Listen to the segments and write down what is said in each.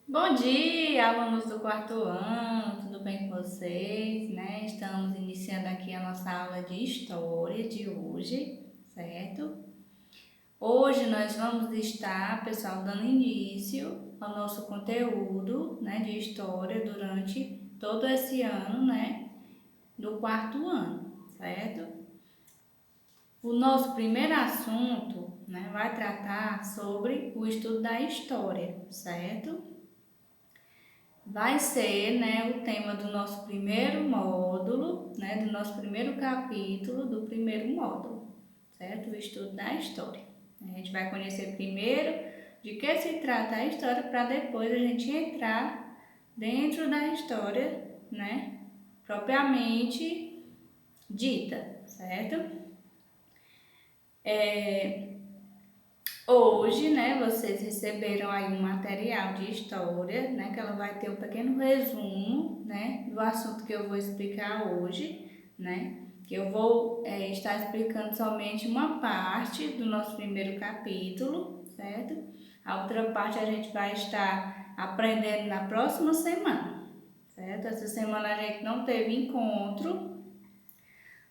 Bom dia, alunos do quarto ano, tudo bem com vocês, né? Estamos iniciando aqui a nossa aula de história de hoje, certo? Hoje nós vamos estar, pessoal, dando início ao nosso conteúdo, né, de história durante todo esse ano, né, do quarto ano, certo? O nosso primeiro assunto, né, vai tratar sobre o estudo da história, certo? Vai ser, né, o tema do nosso primeiro módulo, né, do nosso primeiro capítulo do primeiro módulo, certo? O estudo da história. A gente vai conhecer primeiro de que se trata a história para depois a gente entrar dentro da história, né, propriamente dita, certo? Hoje, né, vocês receberam aí um material de história, né, que ela vai ter um pequeno resumo, né, do assunto que eu vou explicar hoje, né, que eu vou estar explicando somente uma parte do nosso primeiro capítulo, certo? A outra parte a gente vai estar aprendendo na próxima semana, certo? Essa semana a gente não teve encontro,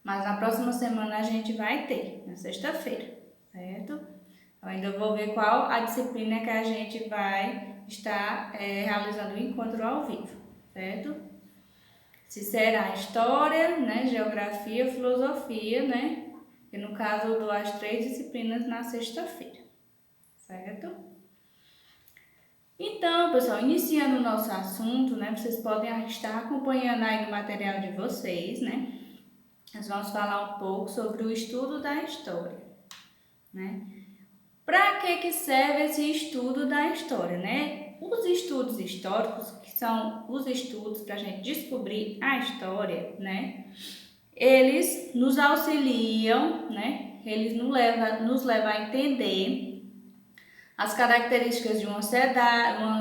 mas na próxima semana a gente vai ter, na sexta-feira, certo? Eu ainda vou ver qual a disciplina que a gente vai estar realizando o encontro ao vivo, certo? Se será história, né, geografia, filosofia, né? E no caso eu dou as três disciplinas na sexta-feira, certo? Então, pessoal, iniciando o nosso assunto, né? Vocês podem estar acompanhando aí no material de vocês, né? Nós vamos falar um pouco sobre o estudo da história, né? Para que serve esse estudo da história, né? Os estudos históricos, que são os estudos para a gente descobrir a história, né? Eles nos auxiliam, né? Eles nos levam a entender as características de uma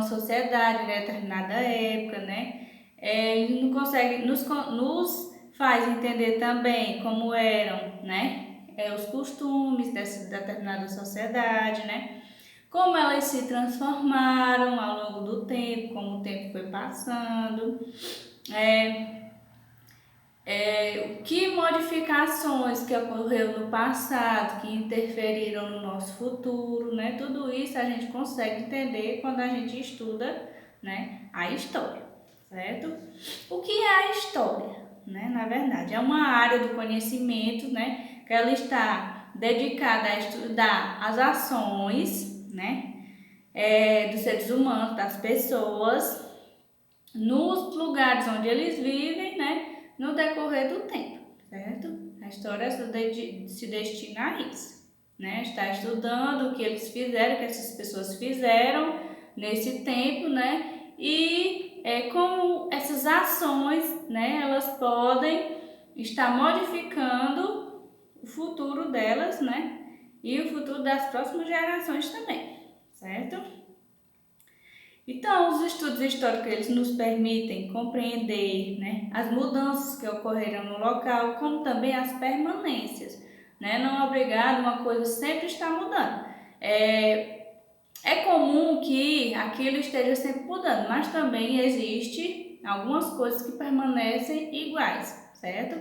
sociedade em determinada época, né? Ele não consegue, nos faz entender também como eram, né? Os costumes dessa determinada sociedade, né? Como elas se transformaram ao longo do tempo, como o tempo foi passando, que modificações que ocorreu no passado, que interferiram no nosso futuro, né? Tudo isso a gente consegue entender quando a gente estuda, né, a história, certo? O que é a história, né? Na verdade, é uma área do conhecimento, né, que ela está dedicada a estudar as ações, né, dos seres humanos, das pessoas, nos lugares onde eles vivem, né, no decorrer do tempo, certo? A história se destina a isso, né? Está estudando o que eles fizeram, o que essas pessoas fizeram nesse tempo, né? E como essas ações, né, elas podem estar modificando o futuro delas, né? E o futuro das próximas gerações também, certo? Então, os estudos históricos eles nos permitem compreender, né, as mudanças que ocorreram no local, como também as permanências. Né? Não é obrigado, uma coisa sempre está mudando. É comum que aquilo esteja sempre mudando, mas também existe algumas coisas que permanecem iguais, certo?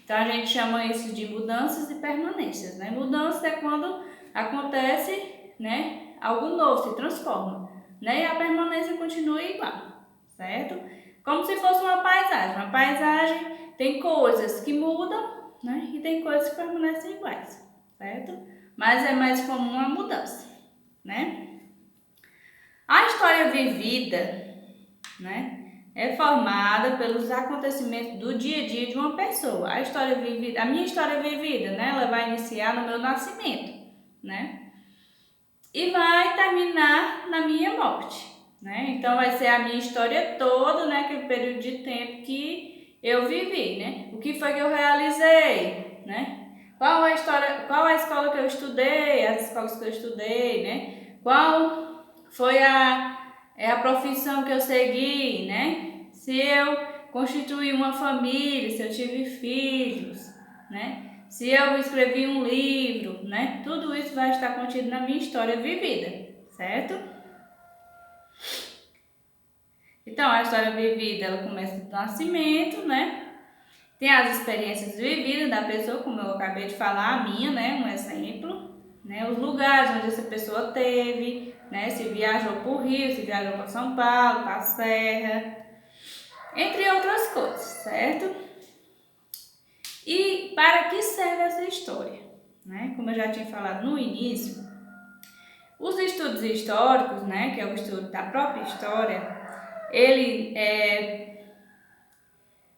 Então a gente chama isso de mudanças e permanências, né? Mudança é quando acontece, né, algo novo, se transforma, né? E a permanência continua igual, certo? Como se fosse uma paisagem. Uma paisagem tem coisas que mudam, né? E tem coisas que permanecem iguais, certo? Mas é mais comum a mudança, né? A história vivida, né, é formada pelos acontecimentos do dia a dia de uma pessoa. A história vivida, a minha história vivida, né, ela vai iniciar no meu nascimento, né, e vai terminar na minha morte, né. Então vai ser a minha história toda, né, aquele período de tempo que eu vivi, né. O que foi que eu realizei, né? Qual a escola que eu estudei, as escolas que eu estudei, né? Qual foi a profissão que eu segui, né? Se eu constituí uma família, se eu tive filhos, né? Se eu escrevi um livro, né? Tudo isso vai estar contido na minha história vivida, certo? Então, a história vivida, ela começa do nascimento, né? Tem as experiências vividas da pessoa, como eu acabei de falar, a minha, né? Um exemplo, né? Os lugares onde essa pessoa teve, né? Se viajou para o Rio, se viajou para São Paulo, para a Serra, entre outras coisas, certo? E para que serve essa história? Né? Como eu já tinha falado no início, os estudos históricos, né? Que é o estudo da própria história, ele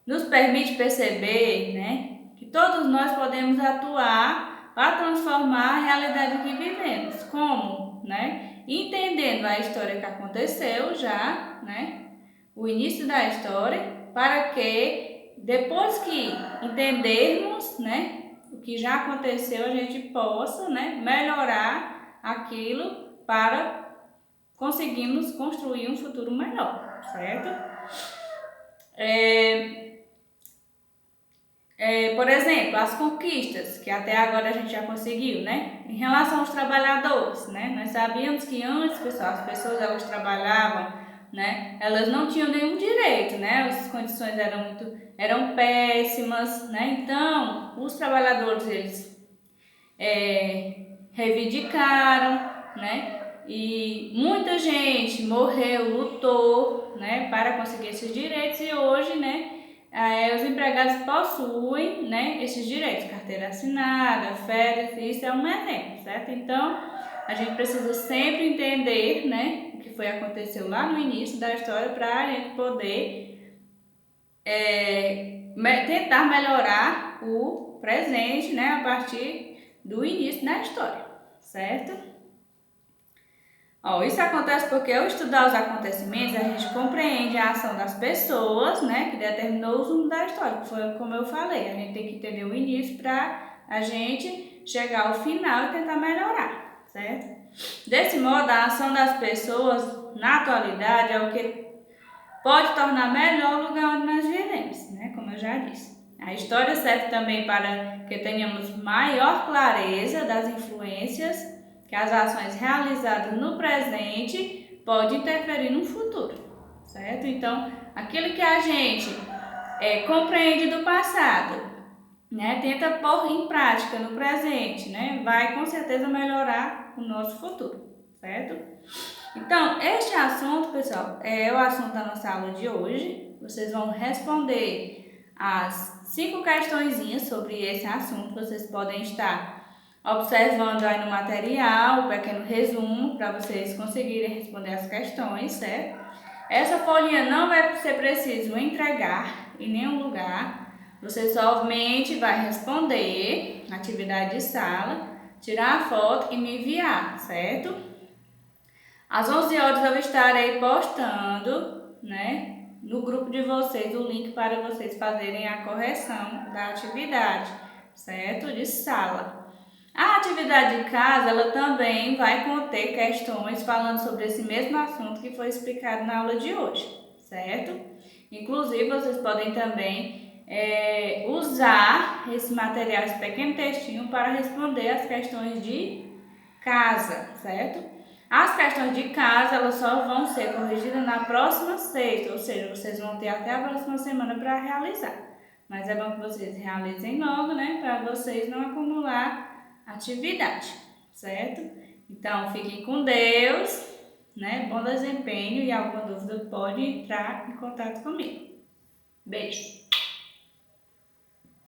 nos permite perceber, né, que todos nós podemos atuar para transformar a realidade que vivemos. Como? Né? Entendendo a história que aconteceu já, né, o início da história, para que depois que entendermos, né, o que já aconteceu, a gente possa, né, melhorar aquilo para conseguirmos construir um futuro melhor, certo? Por exemplo, as conquistas que até agora a gente já conseguiu, né? Em relação aos trabalhadores, né? Nós sabíamos que antes, pessoal, as pessoas elas trabalhavam, né? Elas não tinham nenhum direito, né? As condições eram péssimas, né? Então, os trabalhadores eles reivindicaram, né? E muita gente morreu, lutou, né? Para conseguir esses direitos e hoje, né? Os empregados possuem, né, esses direitos, carteira assinada, férias, isso é um exemplo, certo? Então, a gente precisa sempre entender, né, o que aconteceu lá no início da história para a gente poder tentar melhorar o presente, né, a partir do início da história, certo? Isso acontece porque ao estudar os acontecimentos, a gente compreende a ação das pessoas, né, que determinou os rumos da história, que foi como eu falei, a gente tem que entender o início para a gente chegar ao final e tentar melhorar, certo? Desse modo, a ação das pessoas na atualidade é o que pode tornar melhor o lugar onde nós vivemos, né, como eu já disse. A história serve também para que tenhamos maior clareza das influências que as ações realizadas no presente podem interferir no futuro, certo? Então, aquilo que a gente compreende do passado, né, tenta pôr em prática no presente, né, vai com certeza melhorar o nosso futuro, certo? Então, este assunto, pessoal, é o assunto da nossa aula de hoje. Vocês vão responder as 5 questõezinhas sobre esse assunto. Vocês podem estar observando aí no material, um pequeno resumo para vocês conseguirem responder as questões, certo? Essa folhinha não vai ser preciso entregar em nenhum lugar. Você somente vai responder atividade de sala, tirar a foto e me enviar, certo? Às 11 horas eu estarei postando, né, no grupo de vocês o link para vocês fazerem a correção da atividade, certo? De sala. A atividade de casa, ela também vai conter questões falando sobre esse mesmo assunto que foi explicado na aula de hoje, certo? Inclusive, vocês podem também usar esse material, esse pequeno textinho, para responder as questões de casa, certo? As questões de casa, elas só vão ser corrigidas na próxima sexta, ou seja, vocês vão ter até a próxima semana para realizar. Mas é bom que vocês realizem logo, né, para vocês não acumular atividade, certo? Então, fiquem com Deus, né? Bom desempenho e alguma dúvida pode entrar em contato comigo. Beijo!